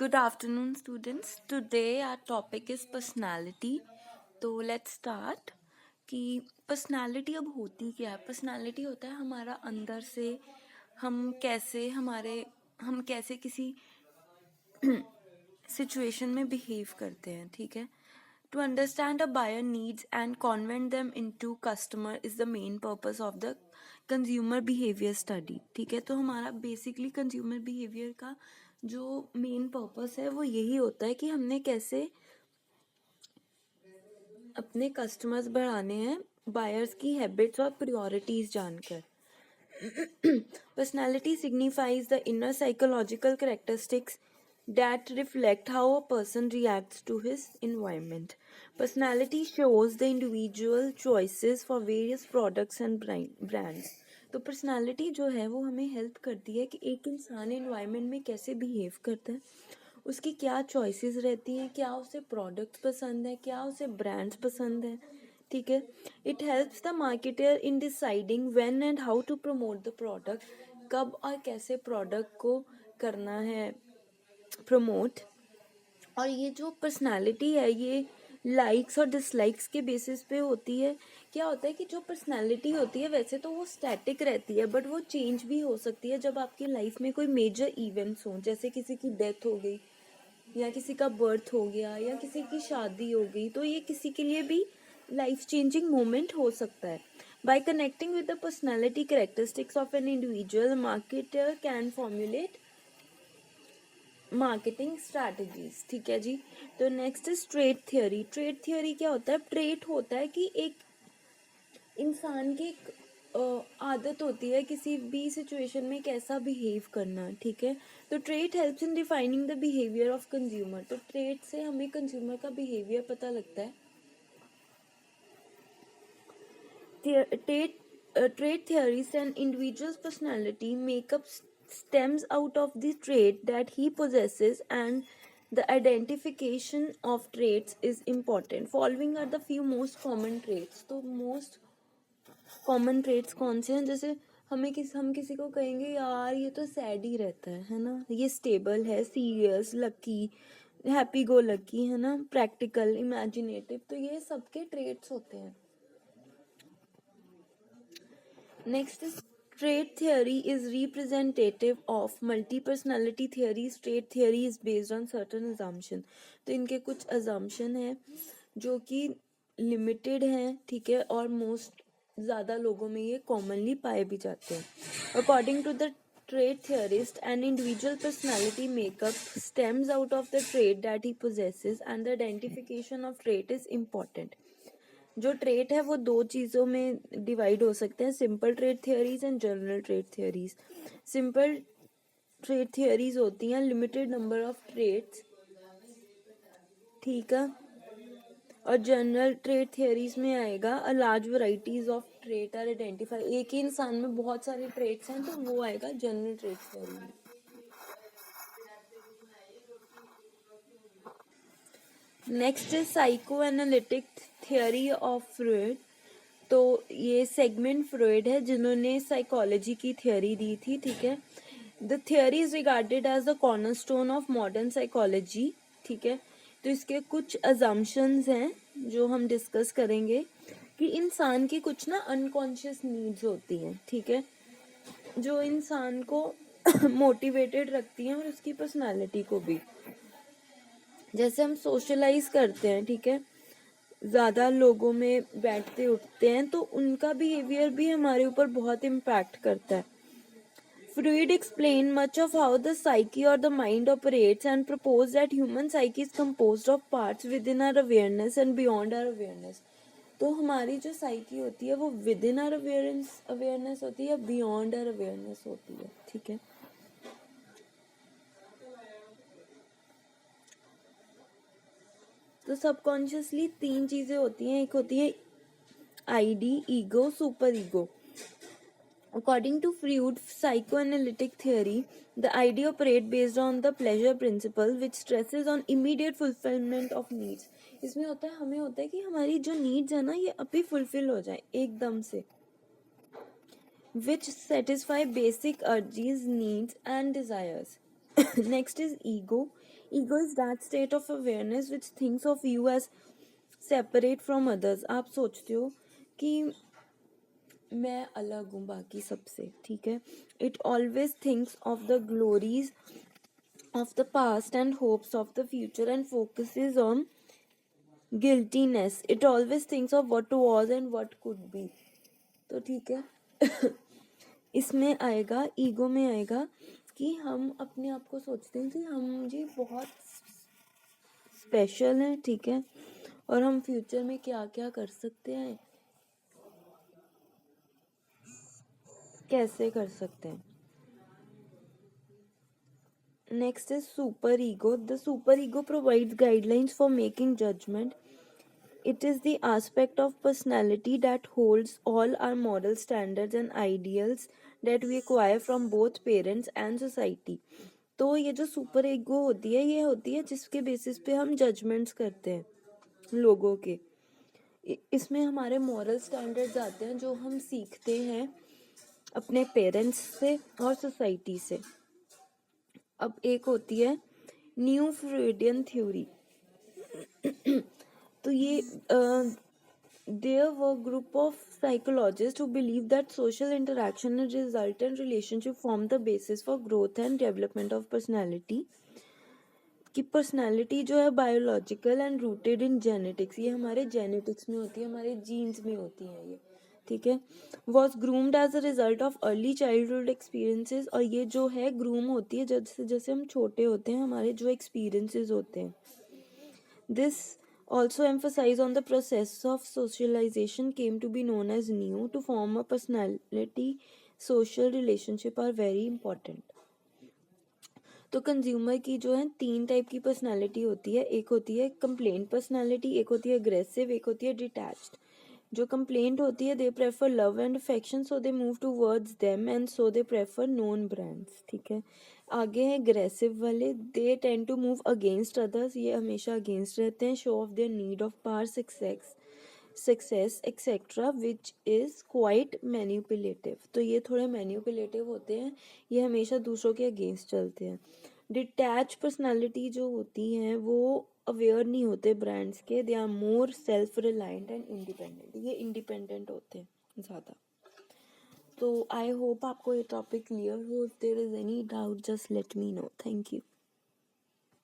Good afternoon, students. Today our topic is personality. तो let's start कि personality अब होती क्या है. Personality होता है हमारा अंदर से हम कैसे किसी सिचुएशन में बिहेव करते हैं. ठीक है. To understand a buyer needs and convert them into customer is the main purpose of the consumer behavior study. ठीक है. तो हमारा बेसिकली कंज्यूमर बिहेवियर का जो मेन पर्पस है वो यही होता है कि हमने कैसे अपने कस्टमर्स बढ़ाने हैं बायर्स की हैबिट्स और प्रायोरिटीज जानकर. Personality signifies the inner psychological characteristics that reflect how a person reacts to his environment. Personality shows the individual choices for various products and brands. तो पर्सनालिटी जो है वो हमें हेल्प करती है कि एक इंसान एनवायरनमेंट में कैसे बिहेव करता है, उसकी क्या चॉइसेस रहती हैं, क्या उसे प्रोडक्ट्स पसंद है, क्या उसे ब्रांड्स पसंद है. ठीक है. It helps the marketer in deciding when and how to promote the product. कब और कैसे प्रोडक्ट को करना है प्रमोट. और ये जो पर्सनालिटी है ये लाइक्स और डिसलाइक्स के बेसिस पे होती है. क्या होता है कि जो पर्सनालिटी होती है वैसे तो वो स्टैटिक रहती है बट वो चेंज भी हो सकती है जब आपकी लाइफ में कोई मेजर इवेंट्स हो, जैसे किसी की डेथ हो गई या किसी का बर्थ हो गया या किसी की शादी हो गई. तो ये किसी के लिए भी लाइफ चेंजिंग मोमेंट हो सकता है. Bye connecting with the personality characteristics of an individual, marketer can formulate marketing strategies. ठीक है जी. तो next is trait theory. Trait theory क्या होता है? ट्रेट होता है कि एक इंसान की आदत होती है किसी भी सिचुएशन में कैसा बिहेव करना. ठीक है. तो trait helps in defining the behaviour of consumer. तो ट्रेट से हमें कंज्यूमर का बिहेवियर पता लगता है. Trait theories and individual's personality makeup stems out of the trait that he possesses, and the identification of traits is important. Following are the few most common traits. तो most common traits कौन से हैं? जैसे हम किसी को कहेंगे यार ये तो सैड ही रहता है ना, ये स्टेबल है, serious, lucky, happy go lucky, है ना, प्रैक्टिकल, इमेजिनेटिव. तो ये सबके ट्रेट्स होते हैं. Next is trait theory is representative of multi-personality theories. Trait theory is based on certain assumption. तो इनके कुछ assumption है जो कि limited हैं. ठीक है. और most ज़्यादा लोगों में ये commonly पाए भी जाते हैं. According to the trait theorist, an individual personality makeup stems out of the trait that he possesses, and the identification of trait is important. जो ट्रेट है वो दो चीज़ों में डिवाइड हो सकते हैं, simple trait theories and general trait theories. Simple trait theories होती हैं लिमिटेड नंबर ऑफ ट्रेट्स. ठीक है. और जनरल ट्रेट थियोरीज में आएगा a large varieties of trait are identify. एक ही इंसान में बहुत सारे ट्रेट्स हैं तो वो आएगा जनरल ट्रेट थियोरी में. Next is psycho analytic theory of Freud. तो ये सेगमेंट फ्रॉइड है जिन्होंने साइकोलॉजी की थियोरी दी थी. ठीक है. The theory is regarded as the cornerstone of modern psychology. ठीक है. तो इसके कुछ अजम्पशंस हैं जो हम डिस्कस करेंगे कि इंसान की कुछ ना अनकॉन्शियस नीड्स होती हैं. ठीक है. जो इंसान को मोटिवेटेड रखती हैं और उसकी पर्सनालिटी को भी. जैसे हम सोशलाइज करते हैं, ठीक है, ज़्यादा लोगों में बैठते उठते हैं तो उनका बिहेवियर भी हमारे ऊपर बहुत इम्पैक्ट करता है. Freud explained much of how the psyche or the mind operates and proposed that human psyche is composed of parts within our awareness and beyond our awareness. तो हमारी जो साइकी होती है वो within our awareness होती है, beyond our awareness होती है. ठीक है. तो सबकॉन्शियसली तीन चीज़ें होती हैं. एक होती है ID, ego, super ego. According to Freud psychoanalytic theory, the ID operate based on the pleasure principle which stresses on immediate fulfillment of needs. इसमें होता है हमें होता है कि हमारी जो needs है ना ये अभी fulfill हो जाए एकदम से. Which satisfy basic urges, needs and desires. Next is ego. Ego is that state of awareness which thinks of you as separate from others. आप सोचते हो कि मैं अलग हूँ बाकी सबसे, ठीक है. It always thinks of the glories of the past and hopes of the future and focuses on guiltiness. It always thinks of what was and what could be. तो ठीक है. इसमें आएगा, ईगो में आएगा कि हम अपने आप को सोचते हैं कि हम जी बहुत स्पेशल हैं, ठीक है, और हम फ्यूचर में क्या क्या कर सकते हैं, कैसे कर सकते हैं. Next is super ego. The super ego provides guidelines for making judgment. It is the aspect of personality that holds all our moral standards and ideals that we acquire from both parents and society. तो ये जो super ego होती है, ये होती है जिसके basis पे हम जजमेंट्स करते हैं लोगों के. इसमें हमारे मॉरल स्टैंडर्ड्स आते हैं जो हम सीखते हैं अपने पेरेंट्स से और सोसाइटी से. अब एक होती है न्यू फ्रॉइडियन थ्योरी. तो ये there were group of psychologists who believe that social interaction and resultant relationship form the basis for growth and development of personality. कि पर्सनालिटी जो है biological and rooted in genetics, ये हमारे genetics में होती है, हमारे जीन्स में होती हैं ये, ठीक है. Was groomed as a result of early childhood experiences. और ये जो है ग्रूम होती है जैसे जैसे हम छोटे होते हैं, हमारे जो एक्सपीरियंसेस होते हैं. This also emphasized on the process of socialization came to be known as new. To form a personality, social relationship are very important. तो कंज्यूमर की जो है 3 टाइप की पर्सनालिटी होती है. एक होती है कंप्लेंट पर्सनालिटी, एक होती है अग्रेसिव, एक होती है डिटैच्ड. जो कंप्लेंट होती है they prefer love and affection, so they move towards them and so they prefer known brands, ठीक है. आगे है अग्रेसिव वाले. They tend to move against others, ये हमेशा अगेंस्ट रहते हैं. Show off their need of power, success etcetera, which is quite manipulative. तो ये थोड़े मैनिपुलेटिव होते हैं, ये हमेशा दूसरों के अगेंस्ट चलते हैं. डिटैच पर्सनालिटी जो होती हैं वो अवेयर नहीं होते ब्रांड्स के. They are more self reliant and independent, ये इंडिपेंडेंट होते हैं ज़्यादा. तो आई होप आपको ये टॉपिक क्लियर हो. If there is any doubt just let me know. Thank you.